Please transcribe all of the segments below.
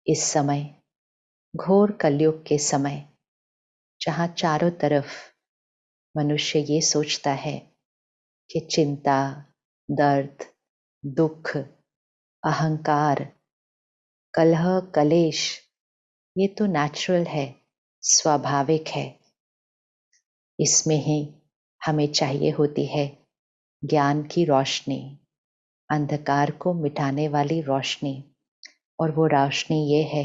इस समय घोर कलयुग के समय जहाँ चारों तरफ मनुष्य ये सोचता है कि चिंता, दर्द, दुख, अहंकार, कलह, कलेश ये तो नेचुरल है, स्वाभाविक है। इसमें ही हमें चाहिए होती है ज्ञान की रोशनी, अंधकार को मिटाने वाली रोशनी। और वो रोशनी ये है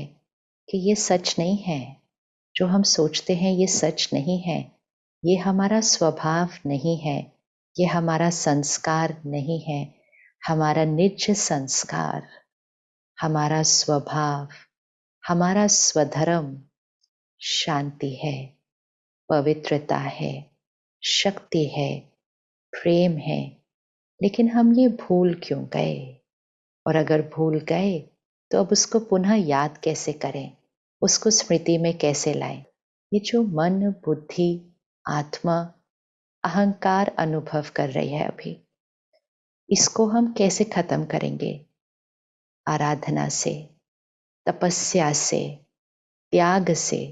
कि ये सच नहीं है, जो हम सोचते हैं ये सच नहीं है, ये हमारा स्वभाव नहीं है, ये हमारा संस्कार नहीं है। हमारा निज संस्कार, हमारा स्वभाव, हमारा स्वधर्म शांति है, पवित्रता है, शक्ति है, प्रेम है। लेकिन हम ये भूल क्यों गए? और अगर भूल गए तो अब उसको पुनः याद कैसे करें, उसको स्मृति में कैसे लाएं? ये जो मन, बुद्धि, आत्मा, अहंकार अनुभव कर रही है अभी, इसको हम कैसे खत्म करेंगे? आराधना से, तपस्या से, त्याग से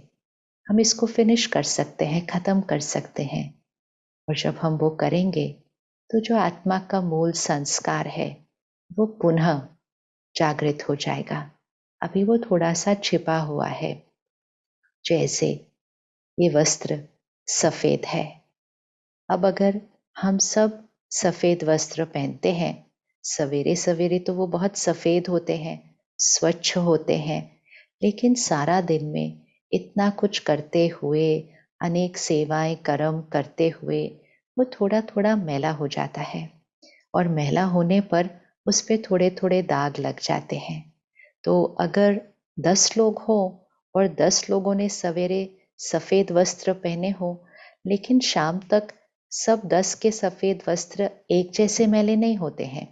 हम इसको फिनिश कर सकते हैं, खत्म कर सकते हैं। और जब हम वो करेंगे तो जो आत्मा का मूल संस्कार है वो पुनः जागृत हो जाएगा। अभी वो थोड़ा सा छिपा हुआ है। जैसे ये वस्त्र सफेद है, अब अगर हम सब सफेद वस्त्र पहनते हैं, सवेरे सवेरे तो वो बहुत सफेद होते हैं, स्वच्छ होते हैं, लेकिन सारा दिन में इतना कुछ करते हुए, अनेक सेवाएं कर्म करते हुए वो थोड़ा थोड़ा मैला हो जाता है। और मैला होने पर उस पे थोड़े थोड़े दाग लग जाते हैं। तो अगर 10 लोग हों और 10 लोगों ने सवेरे सफेद वस्त्र पहने हो, लेकिन शाम तक सब 10 के सफेद वस्त्र एक जैसे मैले नहीं होते हैं।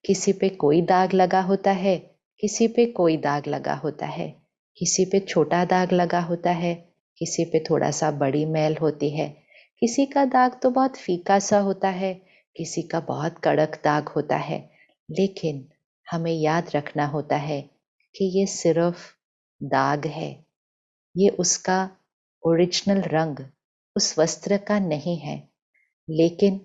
किसी पे कोई दाग लगा होता है, किसी पे कोई दाग लगा होता है, किसी पे छोटा दाग लगा होता है, किसी पे थोड़ा सा बड़ी मैल होती है, किसी का दाग तो बहुत फीका सा होता है, किसी का बहुत कड़क दाग होता है। लेकिन हमें याद रखना होता है कि ये सिर्फ दाग है, ये उसका ओरिजिनल रंग उस वस्त्र का नहीं है। लेकिन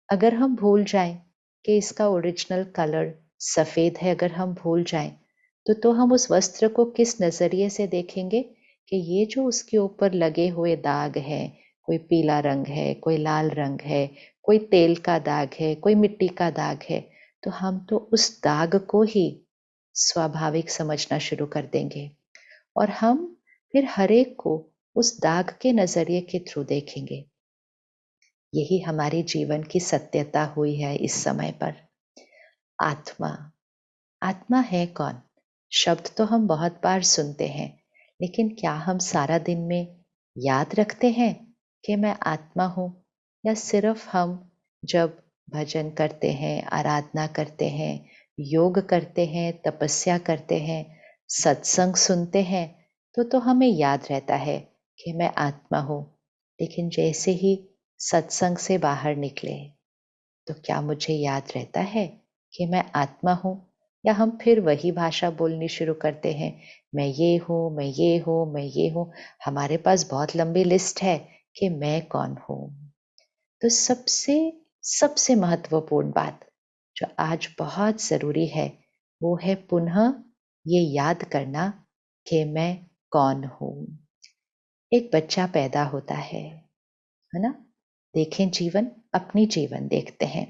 अगर हम भूल जाएं कि इसका ओरिजिनल कलर सफ़ेद है, अगर हम भूल जाएं तो हम उस वस्त्र को किस नज़रिए से देखेंगे कि ये जो उसके ऊपर लगे हुए दाग हैं, कोई पीला रंग है, कोई लाल रंग है, कोई तेल का दाग है, कोई मिट्टी का दाग है, तो हम तो उस दाग को ही स्वाभाविक समझना शुरू कर देंगे। और हम फिर हर एक को उस दाग के नज़रिए के थ्रू देखेंगे। यही हमारे जीवन की सत्यता हुई है इस समय पर। आत्मा, आत्मा है कौन? शब्द तो हम बहुत बार सुनते हैं, लेकिन क्या हम सारा दिन में याद रखते हैं कि मैं आत्मा हूँ? या सिर्फ हम जब भजन करते हैं, आराधना करते हैं, योग करते हैं, तपस्या करते हैं, सत्संग सुनते हैं, तो हमें याद रहता है कि मैं आत्मा हूँ। लेकिन जैसे ही सत्संग से बाहर निकले तो क्या मुझे याद रहता है कि मैं आत्मा हूँ? या हम फिर वही भाषा बोलनी शुरू करते हैं, मैं ये हूँ, मैं ये हूँ, मैं ये हूँ। हमारे पास बहुत लंबी लिस्ट है कि मैं कौन हूँ। तो सबसे सबसे महत्वपूर्ण बात जो आज बहुत ज़रूरी है वो है पुनः ये याद करना कि मैं कौन हूँ। एक बच्चा पैदा होता है ना? देखें जीवन, अपनी जीवन देखते हैं।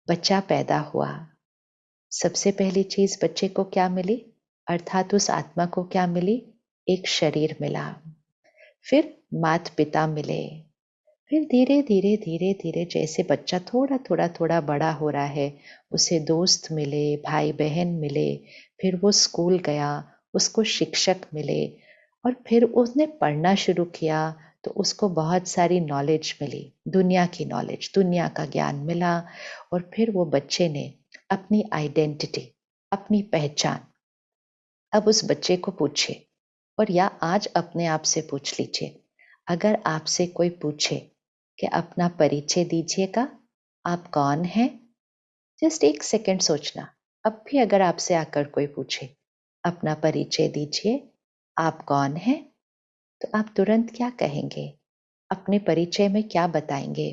बच्चा पैदा हुआ, सबसे पहली चीज बच्चे को क्या मिली? अर्थात उस आत्मा को क्या मिली? एक शरीर मिला। फिर माता पिता मिले। फिर धीरे धीरे धीरे धीरे जैसे बच्चा थोड़ा थोड़ा थोड़ा बड़ा हो रहा है, उसे दोस्त मिले, भाई बहन मिले, फिर वो स्कूल गया, उसको शिक्षक मिले, और फिर उसने पढ़ना शुरू किया तो उसको बहुत सारी नॉलेज मिली, दुनिया की नॉलेज, दुनिया का ज्ञान मिला। और फिर वो बच्चे ने अपनी आइडेंटिटी, अपनी पहचान, अब उस बच्चे को पूछे, और या आज अपने आप से पूछ लीजिए, अगर आपसे कोई पूछे कि अपना परिचय दीजिएगा, आप कौन हैं? जस्ट एक सेकंड सोचना। अब भी अगर आपसे आकर कोई पूछे, अपना परिचय दीजिए, आप कौन हैं? तो आप तुरंत क्या कहेंगे? अपने परिचय में क्या बताएँगे?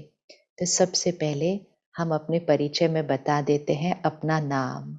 तो सबसे पहले हम अपने परिचय में बता देते हैं अपना नाम।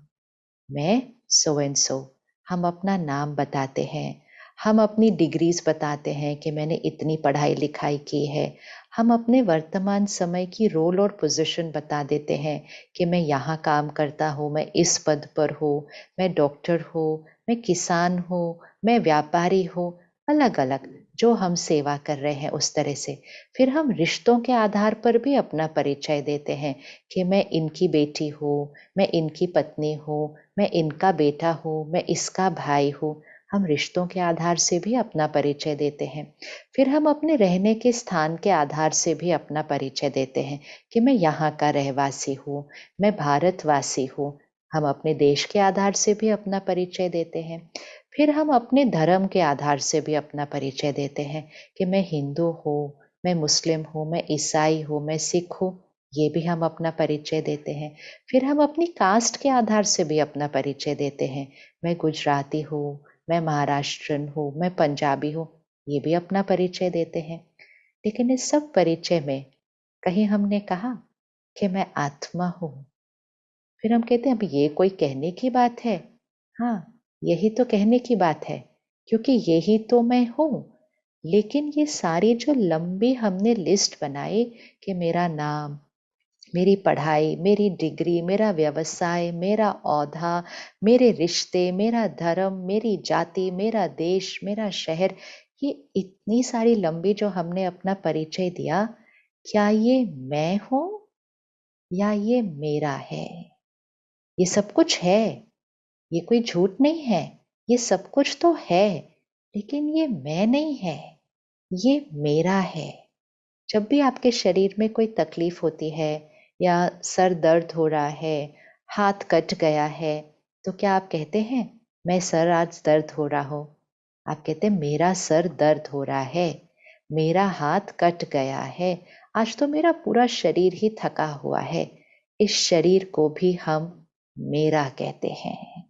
मैं सो एंड सो। हम अपना नाम बताते हैं। हम अपनी डिग्रीज़ बताते हैं कि मैंने इतनी पढ़ाई-लिखाई की है। हम अपने वर्तमान समय की रोल और पोज़ीशन बता देते हैं कि मैं यहाँ काम करता हूँ, मैं इस पद पर हूँ, मैं डॉक्टर हूँ, मैं किसान हूँ, मैं व्यापारी हूँ, अलग-अलग जो हम सेवा कर रहे हैं उस तरह से। फिर हम रिश्तों के आधार पर भी अपना परिचय देते हैं कि मैं इनकी बेटी हूँ, मैं इनकी पत्नी हूँ, मैं इनका बेटा हूँ, मैं इसका भाई हूँ। हम रिश्तों के आधार से भी अपना परिचय देते हैं। फिर हम अपने रहने के स्थान के आधार से भी अपना परिचय देते हैं कि मैं यहाँ का रहवासी हूँ, मैं भारतवासी हूँ। हम अपने देश के आधार से भी अपना परिचय देते हैं। फिर हम अपने धर्म के आधार से भी अपना परिचय देते हैं कि मैं हिंदू हूँ, मैं मुस्लिम हूँ, मैं ईसाई हूँ, मैं सिख हूँ। ये भी हम अपना परिचय देते हैं। फिर हम अपनी कास्ट के आधार से भी अपना परिचय देते हैं। मैं गुजराती हूँ, मैं महाराष्ट्रन हूँ, मैं पंजाबी हूँ, ये भी अपना परिचय देते हैं। लेकिन इस सब परिचय में कहीं हमने कहा कि मैं आत्मा हूँ। फिर हम कहते हैं अब ये कोई कहने की बात है? हाँ, यही तो कहने की बात है, क्योंकि यही तो मैं हूँ। लेकिन ये सारी जो लंबी हमने लिस्ट बनाई कि मेरा नाम, मेरी पढ़ाई, मेरी डिग्री, मेरा व्यवसाय, मेरा ओहदा, मेरे रिश्ते, मेरा धर्म, मेरी जाति, मेरा देश, मेरा शहर, ये इतनी सारी लंबी जो हमने अपना परिचय दिया, क्या ये मैं हूँ या ये मेरा है? ये सब कुछ है, ये कोई झूठ नहीं है, ये सब कुछ तो है, लेकिन ये मैं नहीं है, ये मेरा है। जब भी आपके शरीर में कोई तकलीफ होती है या सर दर्द हो रहा है, हाथ कट गया है, तो क्या आप कहते हैं, मैं सर आज दर्द हो रहा हो? आप कहते हैं मेरा सर दर्द हो रहा है, मेरा हाथ कट गया है, आज तो मेरा पूरा शरीर ही थका हुआ है। इस शरीर को भी हम मेरा कहते हैं।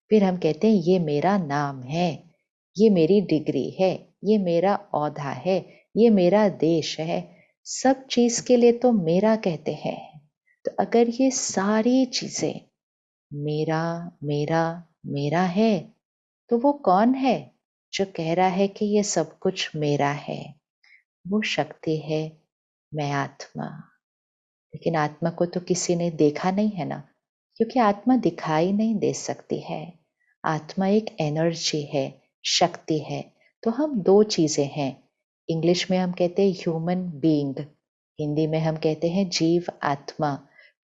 फिर हम कहते हैं ये मेरा नाम है, ये मेरी डिग्री है, ये मेरा ओहदा है, ये मेरा देश है। सब चीज़ के लिए तो मेरा कहते हैं। तो अगर ये सारी चीज़ें मेरा, मेरा, मेरा है, तो वो कौन है जो कह रहा है कि ये सब कुछ मेरा है? वो शक्ति है, मैं आत्मा। लेकिन आत्मा को तो किसी ने देखा नहीं है ना, क्योंकि आत्मा दिखाई नहीं दे सकती है। आत्मा एक एनर्जी है, शक्ति है। तो हम दो चीजें हैं। इंग्लिश में हम कहते हैं ह्यूमन बीइंग, हिंदी में हम कहते हैं जीव आत्मा।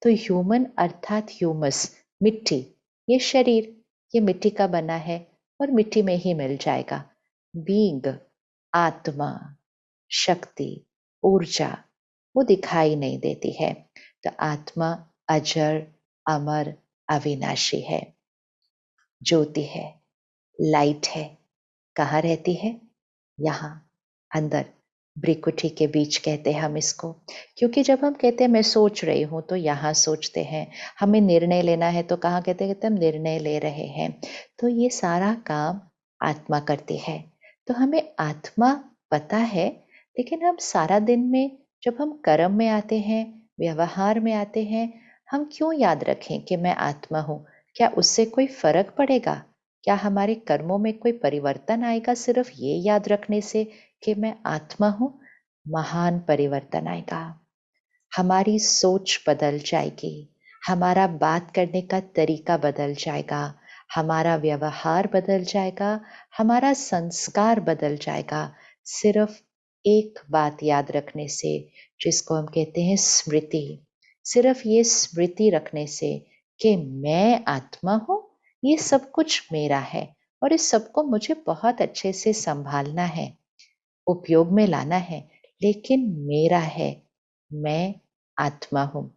तो ह्यूमन अर्थात ह्यूमस, मिट्टी, ये शरीर, ये मिट्टी का बना है और मिट्टी में ही मिल जाएगा। बीइंग, आत्मा, शक्ति, ऊर्जा, वो दिखाई नहीं देती है। तो आत्मा अजर, अमर, अविनाशी है, ज्योति है, लाइट है। कहाँ रहती है? यहाँ, अंदर, भ्रिकुटी के बीच कहते हैं हम इसको। क्योंकि जब हम कहते हैं मैं सोच रही हूँ तो यहाँ सोचते हैं, हमें निर्णय लेना है तो कहाँ कहते हैं, कहते हम निर्णय ले रहे हैं। तो ये सारा काम आत्मा करती है। तो हमें आत्मा पता है, लेकिन हम सारा दिन में जब हम कर्म में आते हैं, व्यवहार में आते हैं, हम क्यों याद रखें कि मैं आत्मा हूँ? क्या उससे कोई फर्क पड़ेगा? क्या हमारे कर्मों में कोई परिवर्तन आएगा सिर्फ ये याद रखने से कि मैं आत्मा हूँ? महान परिवर्तन आएगा। हमारी सोच बदल जाएगी, हमारा बात करने का तरीका बदल जाएगा, हमारा व्यवहार बदल जाएगा, हमारा संस्कार बदल जाएगा, सिर्फ एक बात याद रखने से, जिसको हम कहते हैं स्मृति। सिर्फ ये स्मृति रखने से कि मैं आत्मा हूँ, ये सब कुछ मेरा है और इस सबको मुझे बहुत अच्छे से संभालना है, उपयोग में लाना है, लेकिन मेरा है, मैं आत्मा हूँ।